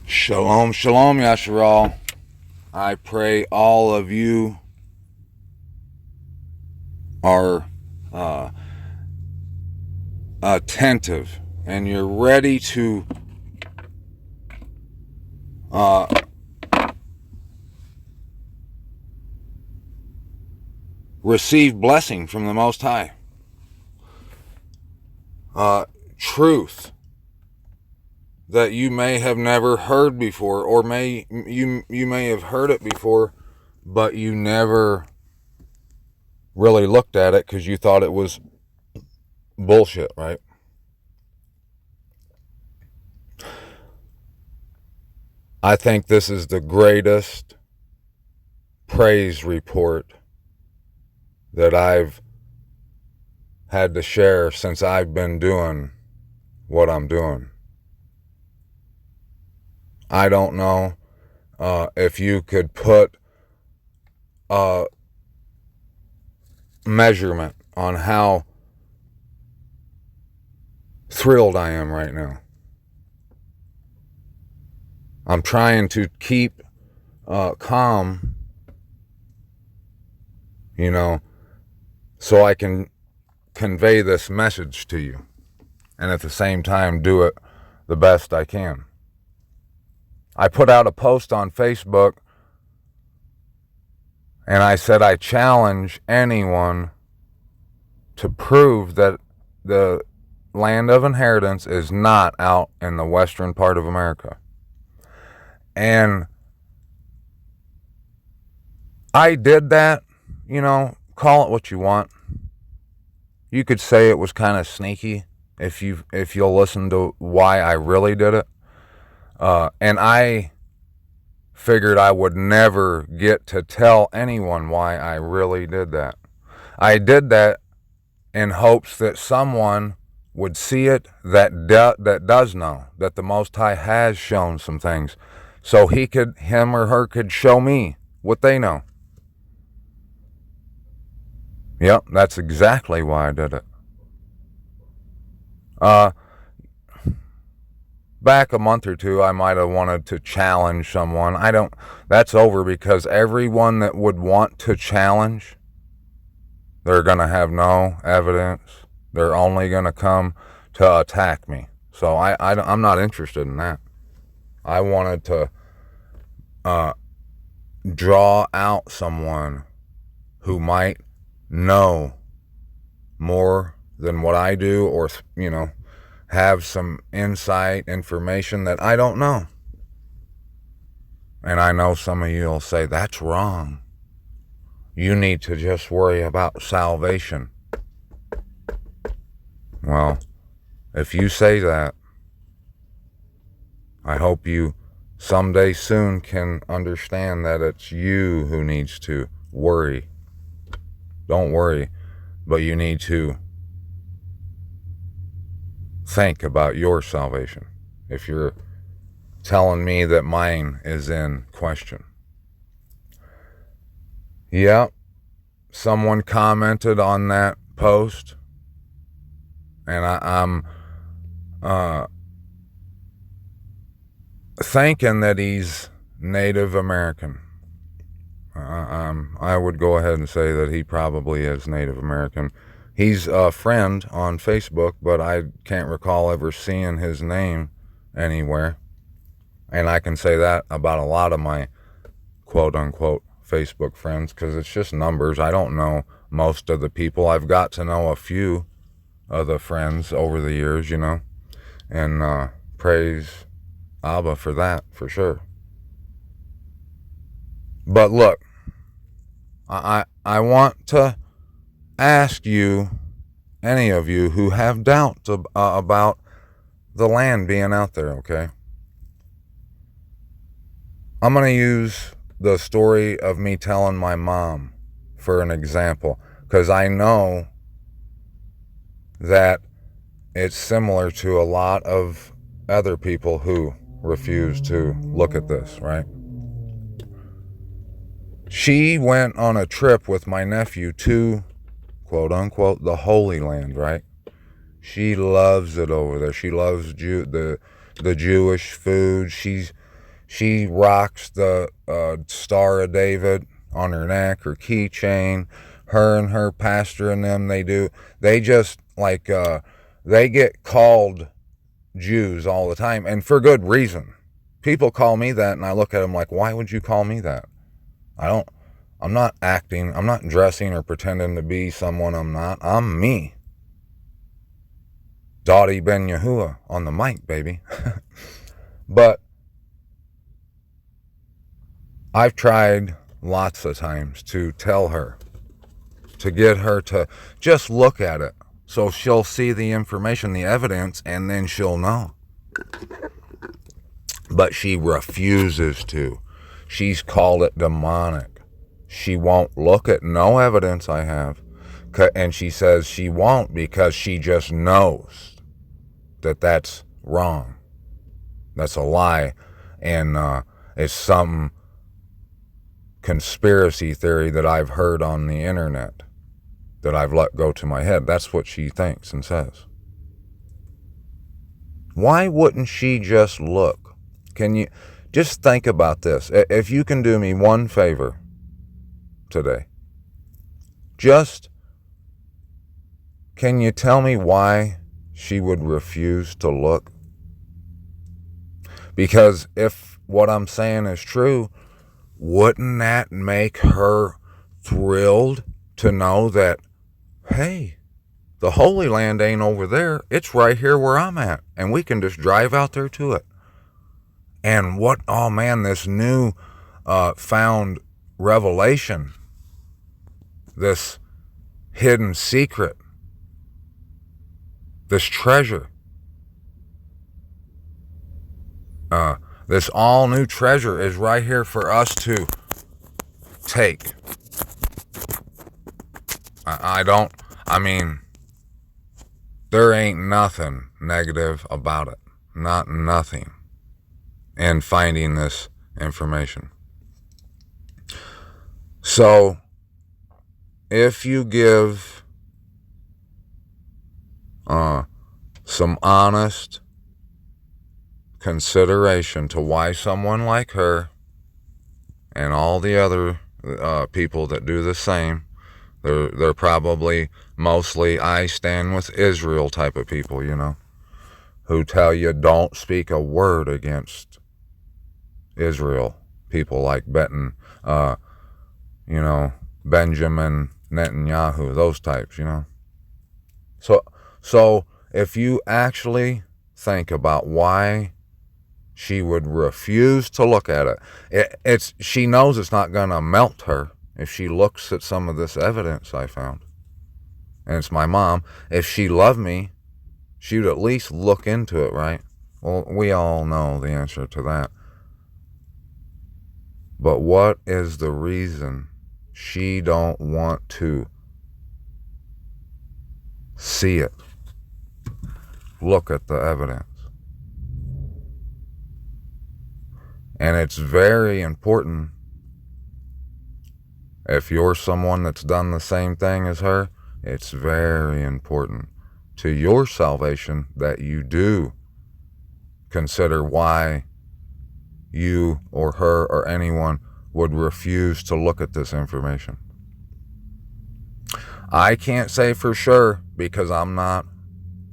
Shalom, shalom, Yasharal. I pray all of you are attentive and you're ready to receive blessing from the Most High. Truth that you may have never heard before, or you may have heard it before, but you never really looked at it because you thought it was bullshit, right? I think this is the greatest praise report that I've had to share since I've been doing what I'm doing. I don't know if you could put a measurement on how thrilled I am right now. I'm trying to keep calm, so I can convey this message to you, and at the same time do it the best I can. I put out a post on Facebook and I said I challenge anyone to prove that the land of inheritance is not out in the western part of America. And I did that, call it what you want. You could say it was kind of sneaky if you'll listen to why I really did it. And I figured I would never get to tell anyone why I really did that. I did that in hopes that someone would see it that does know, that the Most High has shown some things, so him or her could show me what they know. Yep, that's exactly why I did it. Back a month or two, I might have wanted to challenge someone. That's over, because everyone that would want to challenge, they're going to have no evidence. They're only going to come to attack me. So I'm not interested in that. I wanted to draw out someone who might know more than what I do, or, have some insight information that I don't know. And I know some of you will say, that's wrong. You need to just worry about salvation. Well, if you say that, I hope you someday soon can understand that it's you who needs to worry. Don't worry, but you need to think about your salvation if you're telling me that mine is in question. Yeah, someone commented on that post, and I'm thinking that he's Native American. I would go ahead and say that he probably is Native American. He's a friend on Facebook, but I can't recall ever seeing his name anywhere. And I can say that about a lot of my quote-unquote Facebook friends, because it's just numbers. I don't know most of the people. I've got to know a few of the friends over the years, and praise Abba for that, for sure. But look, I want to ask you, any of you who have doubts about the land being out there, okay? I'm going to use the story of me telling my mom for an example, because I know that it's similar to a lot of other people who refuse to look at this, right? She went on a trip with my nephew to, quote unquote, the Holy Land, right? She loves it over there. She loves the Jewish food. She rocks the Star of David on her neck, her keychain. Her and her pastor and them, they just like, they get called Jews all the time, and for good reason. People call me that, and I look at them like, why would you call me that? I'm not acting, I'm not dressing or pretending to be someone I'm not. I'm me. Dottie Ben Yahuwah on the mic, baby. But I've tried lots of times to tell her, to get her to just look at it, so she'll see the information, the evidence, and then she'll know. But she refuses to. She's called it demonic. She won't look at no evidence I have. And she says she won't because she just knows that that's wrong. That's a lie. And it's some conspiracy theory that I've heard on the internet that I've let go to my head. That's what she thinks and says. Why wouldn't she just look? Can you just think about this? If you can do me one favor today, just can you tell me why she would refuse to look? Because if what I'm saying is true, wouldn't that make her thrilled to know that, hey, the Holy Land ain't over there, it's right here where I'm at, and we can just drive out there to it. And what, oh man, this new found revelation, this hidden secret, this treasure, this all new treasure is right here for us to take. I mean, there ain't nothing negative about it. Nothing. In finding this information. So, if you give some honest consideration to why someone like her and all the other people that do the same, they're probably mostly I stand with Israel type of people, you know, who tell you don't speak a word against Israel. People like Benjamin Netanyahu, those types, you know. So if you actually think about why she would refuse to look at it, she knows it's not going to melt her if she looks at some of this evidence I found. And it's my mom. If she loved me, she would at least look into it, right? Well, we all know the answer to that. But what is the reason she don't want to see it? Look at the evidence. And it's very important, if you're someone that's done the same thing as her, it's very important to your salvation that you do consider why you or her or anyone would refuse to look at this information. I can't say for sure because I'm not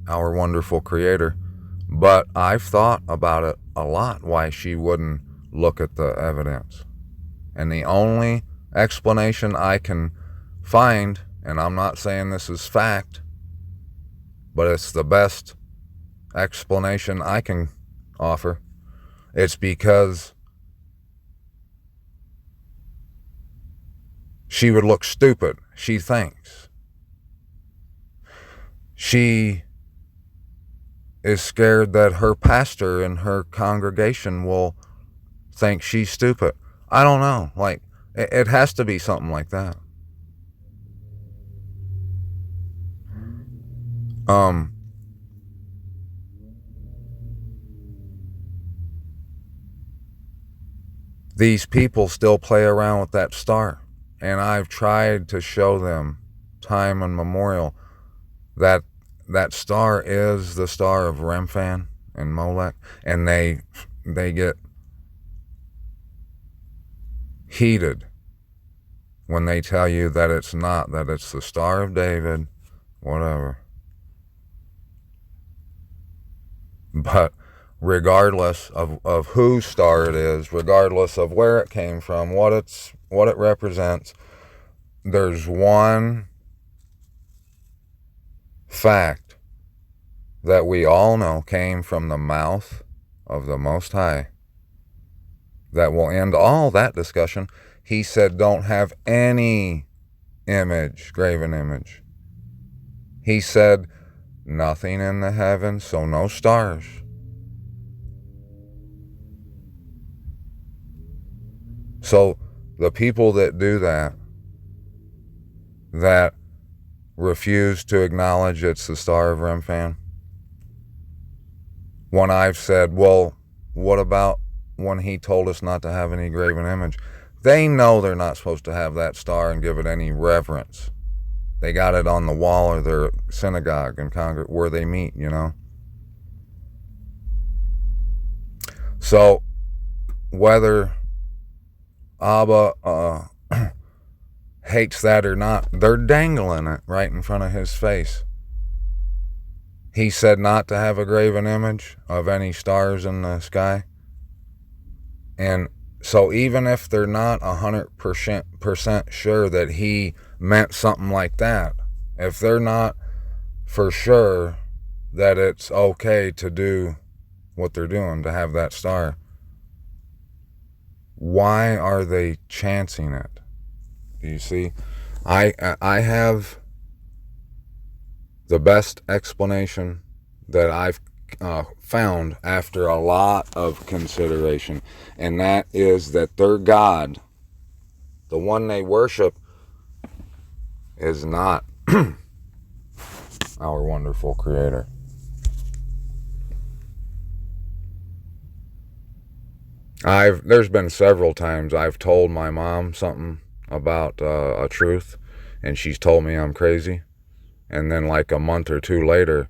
our wonderful creator, but I've thought about it a lot, why she wouldn't look at the evidence. And the only explanation I can find, and I'm not saying this is fact, but it's the best explanation I can offer, it's because she would look stupid, she thinks. She is scared that her pastor and her congregation will think she's stupid. I don't know. Like, it has to be something like that. These people still play around with that star. And I've tried to show them time immemorial that that star is the star of Remphan and Molech. And they get heated when they tell you that it's not, that it's the Star of David, whatever. But regardless of whose star it is, regardless of where it came from, what it represents, there's one fact that we all know came from the mouth of the Most High that will end all that discussion. He said, don't have any image, graven image. He said, nothing in the heavens, so no stars. So the people that do that refuse to acknowledge it's the Star of Remphan, when I've said, well, what about when he told us not to have any graven image? They know they're not supposed to have that star and give it any reverence. They got it on the wall of their synagogue and where they meet, you know. So whether Abba hates that or not, they're dangling it right in front of his face. He said not to have a graven image of any stars in the sky. And so even if they're not 100% sure that he meant something like that, if they're not for sure that it's okay to do what they're doing, to have that star, why are they chancing it? Do you see? I have the best explanation that I've found after a lot of consideration, and that is that their God, the one they worship, is not our wonderful Creator. There's been several times I've told my mom something about a truth, and she's told me I'm crazy, and then like a month or two later,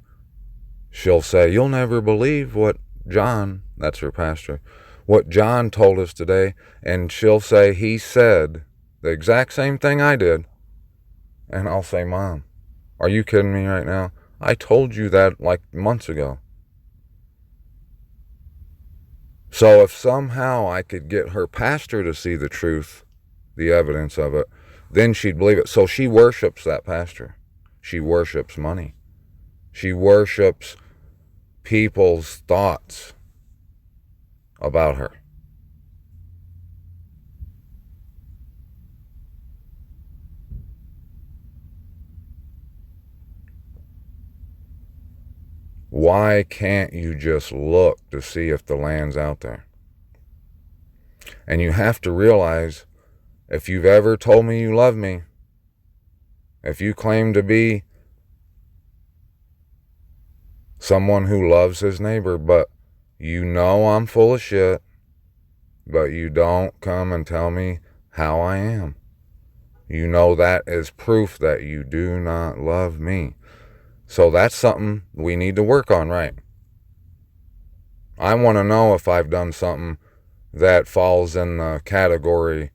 she'll say, you'll never believe what John, that's her pastor, what John told us today. And she'll say, he said the exact same thing I did. And I'll say, Mom, are you kidding me right now? I told you that like months ago. So if somehow I could get her pastor to see the truth, the evidence of it, then she'd believe it. So she worships that pastor. She worships money. She worships people's thoughts about her. Why can't you just look to see if the land's out there? And you have to realize, if you've ever told me you love me, if you claim to be someone who loves his neighbor, but you know I'm full of shit, but you don't come and tell me how I am, you know that is proof that you do not love me. So that's something we need to work on, right? I want to know if I've done something that falls in the category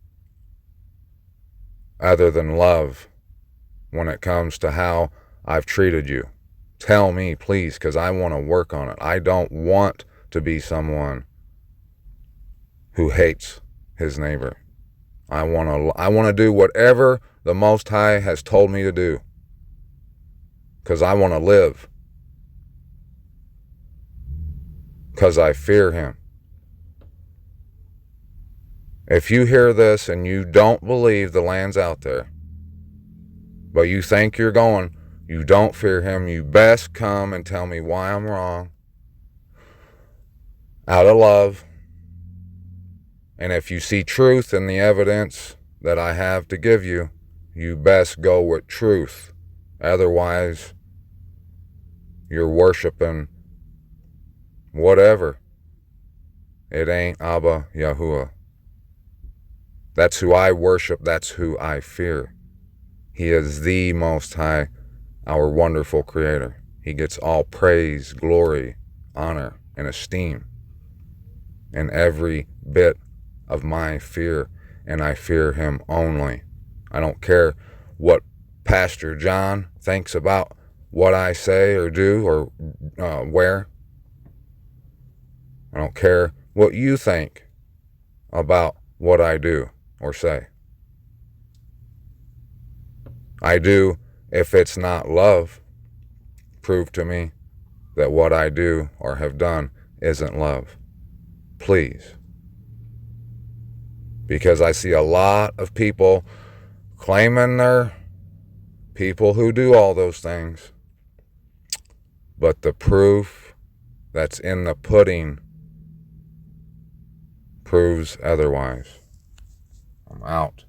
other than love when it comes to how I've treated you. Tell me, please, because I want to work on it. I don't want to be someone who hates his neighbor. I want to do whatever the Most High has told me to do, because I want to live, because I fear him. If you hear this and you don't believe the land's out there, but you think you're going, you don't fear him, you best come and tell me why I'm wrong, out of love. And if you see truth in the evidence that I have to give you, you best go with truth. Otherwise, you're worshiping whatever. It ain't Abba Yahuwah. That's who I worship. That's who I fear. He is the Most High, our wonderful Creator. He gets all praise, glory, honor, and esteem, and every bit of my fear and I fear him only. I don't care what Pastor John thinks about what I say or do or wear. I don't care what you think about what I do or say. I do, if it's not love, prove to me that what I do or have done isn't love. Please. Because I see a lot of people claiming they're people who do all those things, but the proof that's in the pudding proves otherwise. I'm out.